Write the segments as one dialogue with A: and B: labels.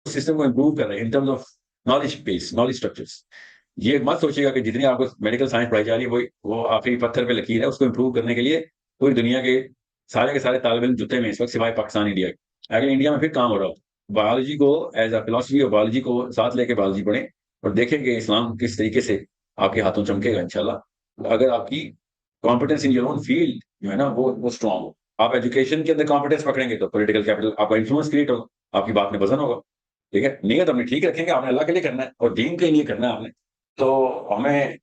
A: System کو improve کر رہے ہیں in terms of knowledge base, knowledge structures. یہ مت سوچیے گا کہ جتنی آپ کو میڈیکل سائنس پڑھائی جا رہی ہے وہ آخری پتھر پہ لکیر ہے. اس کو امپروو کرنے کے لیے پوری دنیا کے سارے طالب علم جتے میں اس وقت سوائے پاکستان انڈیا کے. اگر انڈیا میں پھر کام ہو رہا ہو، بایولوجی کو ایز اے فلاسفی اور بایولوجی کو ساتھ لے کے بایولوجی پڑھیں اور دیکھیں کہ اسلام کس طریقے سے آپ کے ہاتھوں چمکے گا انشاءاللہ. اگر آپ کی competence in your own field جو ہے نا وہ اسٹرانگ ہو. آپ ایجوکیشن کے اندر کمپٹنس پکڑیں گے تو پولیٹیکل کیپٹل آپ کا انفلوئنس کریٹ ہوگا، آپ کی بات میں وزن ہوگا. ٹھیک ہے، نیت اپنی ٹھیک رکھیں گے، آپ نے اللہ کے لیے کرنا ہے اور دین کے لیے کرنا ہے آپ نے. تو ہمیں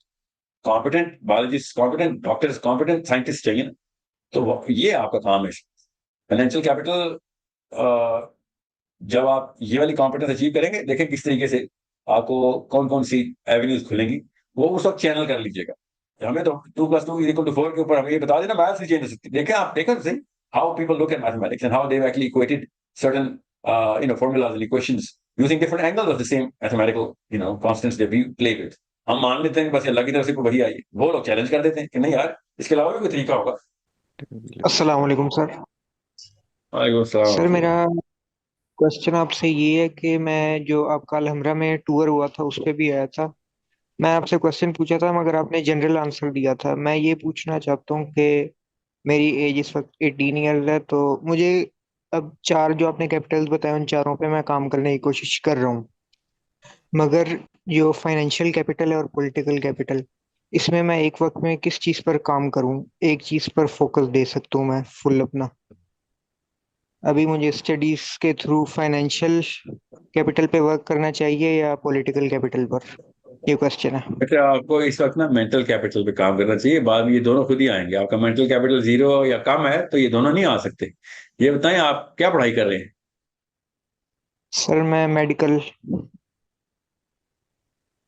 A: competent biologist, competent doctors, competent scientist چاہیے نا. تو یہ آپ کا کام ہے. فائنینشیل کیپٹل جب آپ یہ والی کمپٹنس اچیو کریں گے، دیکھیں کس طریقے سے آپ کو کون کون سی ایونیوز کھلیں گی، وہ اس وقت چینل کر لیجیے گا. ہمیں تو 2+2=4 کے اوپر ہمیں یہ بتا دینا میتھس نہیں چینج ہو سکتی. دیکھیں آپ دیکھیں صحیح how people look at mathematics and how they actually equated certain formulas and equations using different angles of the same mathematical constants that we play with. ہم مان لیتے ہیں کہ بس اللہ کی طرف سے کوئی وحی آئی ہے، وہ لوگ چیلنج کر دیتے ہیں کہ نہیں یار اس کے علاوہ بھی کوئی طریقہ ہوگا.
B: السلام علیکم سر.
A: وعلیکم السلام
B: سر
A: ورحمۃ
B: میرا
A: اللہ.
B: کوشچن آپ سے یہ ہے کہ میں جو آپ کا الحمرہ میں ٹور ہوا تھا اس پہ بھی آیا تھا. میں آپ سے کوشچن پوچھا تھا مگر آپ نے جنرل آنسر دیا تھا. میں یہ پوچھنا چاہتا ہوں کہ میری ایج اس وقت 18 ایئرز ہے، تو مجھے اب چار جو آپ نے کیپٹلز بتائے ان چاروں پہ میں کام کرنے کی کوشش کر رہا ہوں، مگر جو فائنینشیل کیپٹل ہے اور پولیٹیکل کیپٹل، اس میں ایک وقت میں کس چیز پر کام کروں، ایک چیز پر فوکس دے سکتا ہوں میں فل اپنا؟ ابھی مجھے اسٹڈیز کے تھرو فائنینشیل کیپٹل پہ ورک کرنا چاہیے یا پولیٹیکل کیپٹل پر؟ یہ کوشچن ہے.
A: بیٹا آپ کو اس وقت نا مینٹل کیپٹل پہ کام کرنا چاہیے. بعد میں یہ دونوں خود ہی آئیں گے. آپ کا مینٹل کیپٹل 0 یا کم ہے تو یہ دونوں نہیں آ سکتے. یہ بتائیں آپ کیا پڑھائی کر رہے ہیں؟
B: سر میں میڈیکل.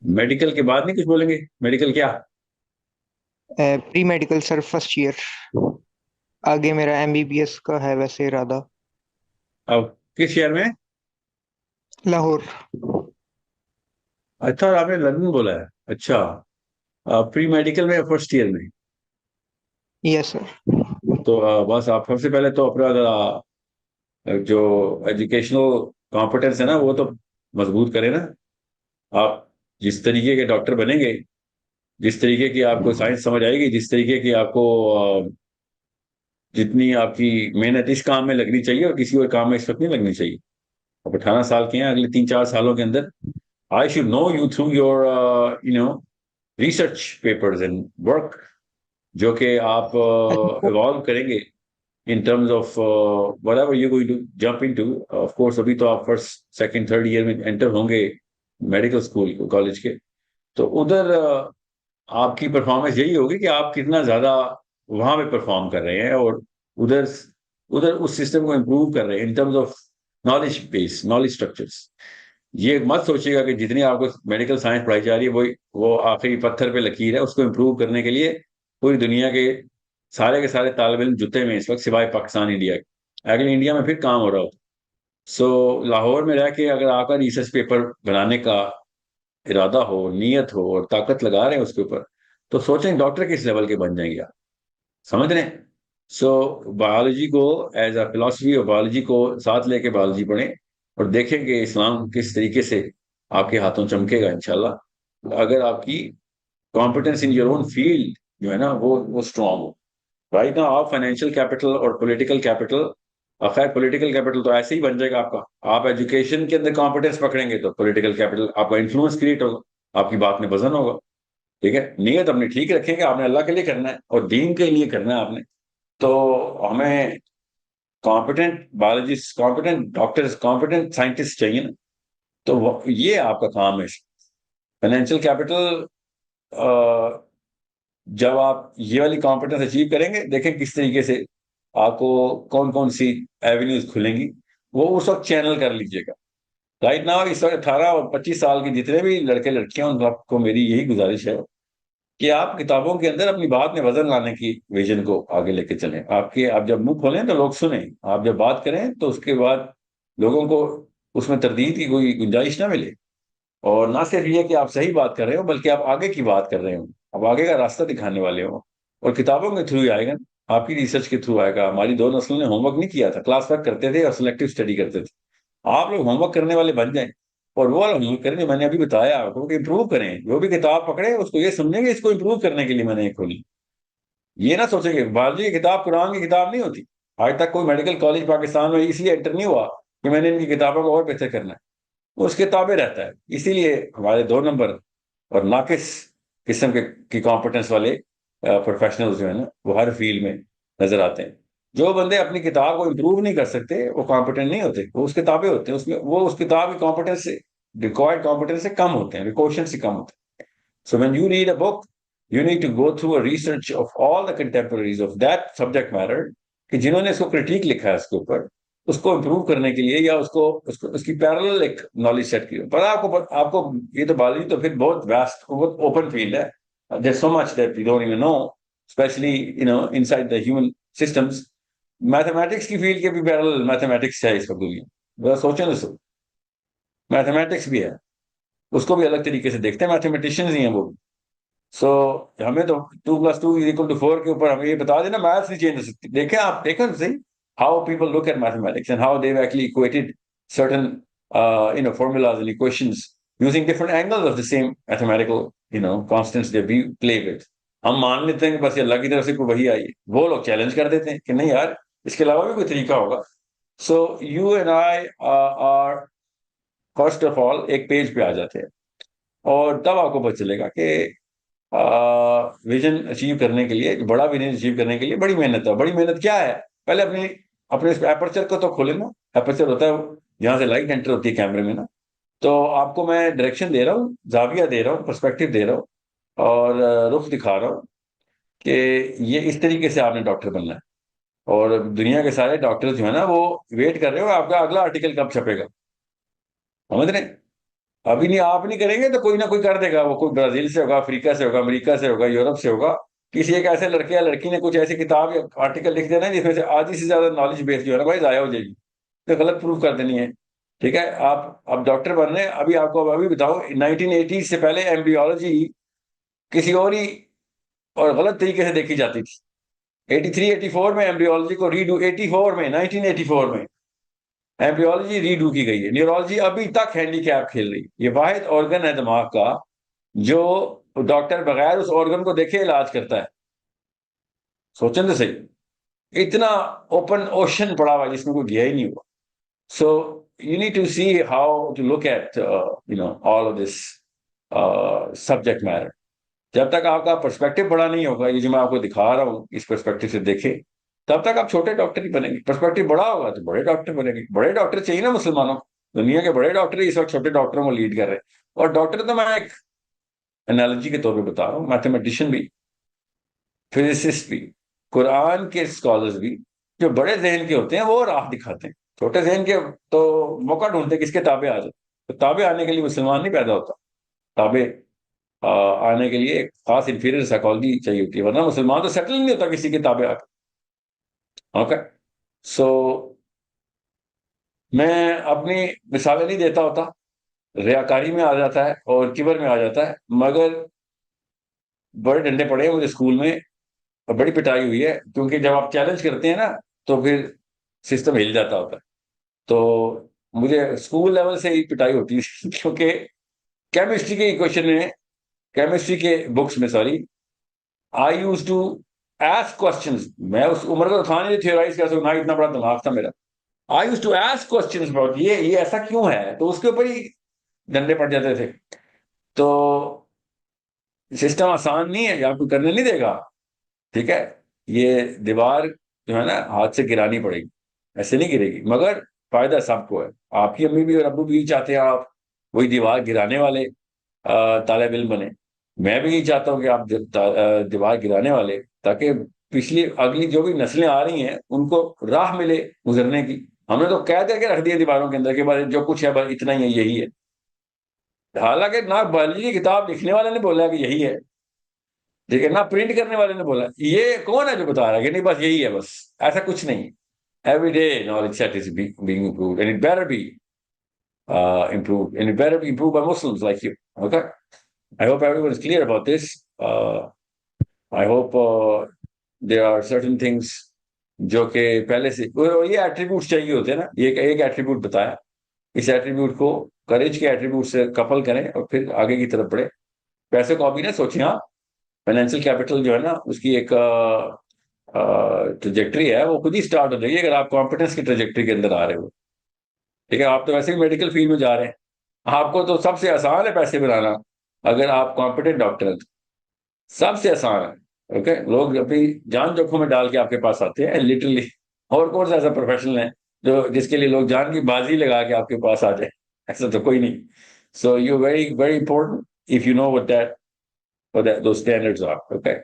A: میڈیکل کے بعد نہیں کچھ بولیں گے؟ میڈیکل کیا؟
B: پری میڈیکل سر، فرسٹ ایئر. آگے میرا MBBS کا ہے ویسے ارادہ.
A: اب کس شہر میں؟
B: لاہور.
A: اچھا، آپ نے لندن بولا ہے. اچھا، پری میڈیکل میں فرسٹ ایئر میں؟
B: یس سر.
A: تو بس آپ سب سے پہلے تو اپنا جو ایجوکیشنل کمپٹنس ہے نا وہ تو مضبوط کریں نا. آپ جس طریقے کے ڈاکٹر بنیں گے، جس طریقے کی آپ کو سائنس سمجھ آئے گی، جس طریقے کی آپ کو جتنی آپ کی محنت اس کام میں لگنی چاہیے اور کسی اور کام میں اس وقت نہیں لگنی چاہیے. اب 18 سال کے ہیں، اگلے 3-4 سالوں کے اندر I should know you through your research papers and work جو کہ آپ ایوالو کریں گے in terms of whatever you're going to jump into. Of course ابھی تو آپ فرسٹ سیکنڈ تھرڈ ایئر میں انٹر ہوں گے میڈیکل اسکول کالج کے، تو ادھر آپ کی پرفارمنس یہی ہوگی کہ آپ کتنا زیادہ وہاں پہ پرفارم کر رہے ہیں اور ادھر ادھر اس سسٹم کو امپروو کر رہے ہیں in terms of knowledge base, knowledge structures. یہ مت سوچیے گا کہ جتنی آپ کو میڈیکل سائنس پڑھائی جا رہی ہے وہ آخری پتھر پہ لکیر ہے. اس کو امپروو کرنے کے لیے پوری دنیا کے سارے طالب علم جتے میں اس وقت سوائے پاکستان انڈیا کے. اگر انڈیا میں پھر کام ہو رہا ہو سو لاہور میں رہ کے اگر آپ کا ریسرچ پیپر بنانے کا ارادہ ہو، نیت ہو اور طاقت لگا رہے ہیں اس کے اوپر، تو سوچیں ڈاکٹر کس لیول کے بن جائیں گے آپ. سمجھ رہے ہیں؟ سو بایولوجی کو ایز اے فلاسفی اور بایولوجی کو ساتھ لے کے بایولوجی پڑھیں اور دیکھیں کہ اسلام کس طریقے سے آپ کے ہاتھوں چمکے گا انشاءاللہ. اگر آپ کی competence in your own field جو ہے نا وہ اسٹرانگ ہو. رائٹ نا آپ فائنینشیل کیپٹل اور پولیٹیکل کیپٹل، خیر پولیٹیکل کیپٹل تو ایسے ہی بن جائے گا آپ کا. آپ ایجوکیشن کے اندر کمپٹنس پکڑیں گے تو پولیٹیکل کیپٹل آپ کا انفلوئنس کریٹ ہوگا، آپ کی بات میں وزن ہوگا. ٹھیک ہے، نیت اپنی ٹھیک رکھیں گے، آپ نے اللہ کے لیے کرنا ہے اور دین کے لیے کرنا ہے آپ نے. تو ہمیں competent biologist, competent doctors, competent scientist چاہیے نا. تو یہ آپ کا کام ہے. فائنینشیل کیپٹل جب آپ یہ والی کمپٹنس اچیو کریں گے، دیکھیں کس طریقے سے آپ کو کون کون سی ایونیوز کھلیں گی، وہ اس وقت چینل کر لیجیے گا. رائٹ نا اس وقت 18 اور 25 سال کے جتنے بھی لڑکے لڑکیاں ان کو میری یہی گزارش ہے کہ آپ کتابوں کے اندر اپنی بات میں وزن لانے کی ویژن کو آگے لے کے چلیں. آپ جب منہ کھولیں تو لوگ سنیں، آپ جب بات کریں تو اس کے بعد لوگوں کو اس میں تردید کی کوئی گنجائش نہ ملے. اور نہ صرف یہ کہ آپ صحیح بات کر رہے ہو بلکہ آپ آگے کی بات کر رہے ہو، آپ آگے کا راستہ دکھانے والے ہو. اور کتابوں کے تھرو ہی آئے گا، آپ کی ریسرچ کے تھرو آئے گا. ہماری دو نسلوں نے ہوم ورک نہیں کیا تھا، کلاس ورک کرتے تھے اور سلیکٹو اسٹڈی کرتے تھے. آپ لوگ ہوم ورک کرنے والے بن جائیں اور وہ والا ہوم ورک کریں جو میں نے ابھی بتایا آپ کو کہ امپروو کریں. جو بھی کتاب پکڑے اس کو یہ سمجھیں کہ اس کو امپروو کرنے کے لیے میں نے یہ کھولی. یہ نہ سوچیں کہ بایولوجی کی کتاب قرآن کی کتاب نہیں ہوتی. آج تک کوئی میڈیکل کالج پاکستان میں اس لیے انٹر نہیں ہوا کہ میں نے ان کی کتابوں کو اور بہتر کرنا ہے. وہ اس کتابیں رہتا ہے. اسی لیے ہمارے 2 نمبر اور ناقص قسم کی کمپٹنس والے پروفیشنل جو ہیں نا وہ ہر فیلڈ میں نظر آتے ہیں. جو بندے اپنی کتاب کو امپروو نہیں کر سکتے وہ کمپٹنٹ نہیں ہوتے. وہ اس کتابیں ہوتے ہیں اس میں وہ اس کتاب کی کمپٹنس سے ریکوائرڈ کمپٹنس سے کم ہوتے ہیں, ریکوشن سے کم ہوتے ہیں. So when you read a book you need to go through a research of all the contemporaries of that subject matter کہ جنہوں نے اس کو کرٹیک لکھا ہے اس کے اوپر, اس کو امپروو کرنے کے لیے یا اس کی پیرل ایک نالج سیٹ کی. پر آپ کو یہ تو بایولوجی تو پھر بہت ویسٹ بہت اوپن فیلڈ ہے. There's so much that we don't even know, especially inside the human systems. Mathematics کی فیلڈ کے بھی پیرل میتھمیٹکس ہے اس وقت دنیا. ذرا سوچیں تو میتھمیٹکس بھی ہے, اس کو بھی الگ طریقے سے دیکھتے ہیں. میتھمیٹیشینز ہی ہیں وہ. سو ہمیں تو 2+2=4 کے اوپر ہمیں یہ بتا دینا میتھس نہیں چینج ہو سکتی. دیکھیں آپ دیکھیں صحیح how people look at mathematics and how they actually equated certain formulas and equations using different angles of the same mathematical constants that we play with. ہم مان لیتے ہیں کہ بس یہ اللہ کی طرف سے کوئی وحی آئی ہے. وہ لوگ چیلنج کر دیتے ہیں کہ نہیں یار اس کے علاوہ بھی کوئی طریقہ ہوگا. So you and I R first of all ایک پیج پہ آ جاتے ہیں اور تب آپ کو پتہ چلے گا کہ ویژن اچیو کرنے کے لیے, بڑا ویژن اچیو کرنے کے لیے بڑی محنت ہے. بڑی محنت کیا ہے؟ پہلے اپنے اس ایپرچر کو تو کھولے نا. ایپرچر ہوتا ہے جہاں سے لائٹ انٹر ہوتی ہے کیمرے میں نا. تو آپ کو میں ڈائریکشن دے رہا ہوں, زاویہ دے رہا ہوں, پرسپیکٹو دے رہا ہوں اور رخ دکھا رہا ہوں کہ یہ اس طریقے سے آپ نے ڈاکٹر بننا ہے. اور دنیا کے سارے ڈاکٹر جو ہے نا وہ ویٹ کر رہے ہو آپ کا اگلا آرٹیکل کب چھپے گا. سمجھ رہے ہیں؟ ابھی نہیں آپ نہیں کریں گے تو کوئی نہ کوئی کر دے گا. وہ کوئی برازیل سے ہوگا, افریقہ سے ہوگا, امریکہ سے ہوگا, یورپ سے ہوگا. کسی ایک ایسے لڑکے یا لڑکی نے کچھ ایسی کتاب یا آرٹیکل لکھ دینا جس میں سے آدھی سے زیادہ نالج بیس جو ہے نا بھائی ضائع ہو جائے گی, تو غلط پروف کر دینی ہے. ٹھیک ہے, آپ ڈاکٹر بن رہے ہیں. ابھی آپ کو ابھی بتاؤ 1980 سے پہلے ایمبریولوجی کسی اور غلط طریقے سے دیکھی جاتی تھی. 83-84 میں ایمبریولوجی کو ریڈو 1984 میں ایمبریولوجی ریڈو کی گئی ہے. نیورولوجی ابھی تک ہینڈی کیپ کھیل رہی ہے. یہ واحد آرگن ہے دماغ کا جو ڈاکٹر بغیر اس آرگن کو دیکھے علاج کرتا ہے. سوچیں تو صحیح, اتنا اوپن اوشن پڑا ہوا جس میں کوئی گیا ہی نہیں ہوا. So you need to see how to look at all of this subject matter. جب تک آپ کا پرسپیکٹو بڑا نہیں ہوگا, یہ جو میں آپ کو دکھا رہا ہوں اس پرسپیکٹو سے دیکھیں, تب تک آپ چھوٹے ڈاکٹر ہی بنیں گے. پرسپیکٹو بڑا ہوگا تو بڑے ڈاکٹر بنیں گے. بڑے ڈاکٹر چاہیے نا مسلمانوں کو. دنیا کے بڑے ڈاکٹر اس وقت چھوٹے ڈاکٹروں کو لیڈ کر رہے ہیں. اور ڈاکٹر تو میں ایک انالوجی کے طور پہ بتا رہا ہوں, میتھمیٹیشین بھی, فزسسٹ بھی, قرآن کے اسکالرز بھی جو بڑے ذہن کے ہوتے ہیں وہ راہ دکھاتے ہیں. چھوٹے ذہن کے تو موقع ڈھونڈتے ہیں کس کے تابع آ جائے. تو تابع آنے کے لیے مسلمان نہیں پیدا ہوتا. تابع آنے کے لیے ایک خاص انفیریئر سائیکالوجی چاہیے ہوتی ہے, ورنہ مسلمان تو سیٹل نہیں ہوتا کسی کے تابع آ کے. اوکے, سو میں اپنی مثالیں نہیں دیتا ہوتا, ریاکاری میں آ جاتا ہے اور کبر میں آ جاتا ہے. مگر بڑے ڈنڈے پڑے ہیں مجھے اسکول میں اور بڑی پٹائی ہوئی ہے, کیونکہ جب آپ چیلنج کرتے ہیں نا تو پھر سسٹم ہل جاتا ہوتا ہے. تو مجھے اسکول لیول سے ہی پٹائی ہوتی ہے کیونکہ کیمسٹری کے ایکویشن میں, کیمسٹری کے بکس میں sorry, I use to ask questions. میں اس عمر کو تھا نہیں تھیورائز کر سکوں, نہ اتنا بڑا دماغ تھا میرا. I use to ask questions about یہ ایسا کیوں ہے, تو اس کے اوپر ہی ڈنڈے پڑ جاتے تھے. تو سسٹم آسان نہیں ہے, آپ کو کرنے نہیں دے گا. ٹھیک ہے, یہ دیوار جو ہے نا ہاتھ سے گرانی پڑے گی, ایسے نہیں گرے گی, مگر فائدہ سب کو ہے. آپ کی امی بھی اور ابو بھی چاہتے ہیں آپ وہی دیوار گرانے والے طالب علم بنے. میں بھی یہی چاہتا ہوں کہ آپ دیوار گرانے والے, تاکہ پچھلی اگلی جو بھی نسلیں آ رہی ہیں ان کو راہ ملے گزرنے کی. ہم نے تو قید کر کے رکھ دیا دیواروں کے اندر کہ بس جو کچھ ہے بس اتنا ہی ہے, یہی ہے. حالانکہ نہ بایولوجی کی کتاب لکھنے والے نے بولا کہ یہی ہے, ٹھیک ہے, نہ پرنٹ کرنے والے نے بولا. یہ کون ہے جو بتا رہا ہے کہ نہیں بس یہی ہے, بس ایسا کچھ نہیں. Every day knowledge set is being improved, and it better be improved, and it better be improved by Muslims like you. Okay, I hope everyone is clear about this. I hope there are certain things جو کہ پہلے سے یہ attributes چاہیے ہوتے ہیں نا. یہ ایک ایٹریبیوٹ بتایا اس ایٹریبیوٹ کو کریج کے ایٹریبیوٹ سے کپل کریں اور پھر آگے کی طرف بڑھے. پیسے کو ابھی نہ سوچیں. ہاں فائنینشیل کیپٹل جو ہے نا اس کی ایک ٹریجیکٹری ہے, وہ خود ہی اسٹارٹ ہو جائے گی اگر آپ کمپیٹنس کی ٹریجیکٹری کے اندر آ رہے ہو. ٹھیک ہے, آپ تو ویسے ہی میڈیکل فیلڈ میں جا رہے ہیں, آپ کو تو سب سے آسان ہے پیسے بنانا اگر آپ کمپیٹنٹ ڈاکٹر ہیں, سب سے آسان ہے. اوکے, لوگ اپنی جان جوکھوں میں ڈال کے آپ کے پاس آتے ہیں لٹرلی. اور کون سا ایسا پروفیشنل ہے جو جس کے لیے لوگ جان کی بازی لگا کے آپ کے پاس آ جائے؟ ایسا تو کوئی نہیں. So you very very important if you know what that those standards are. Okay.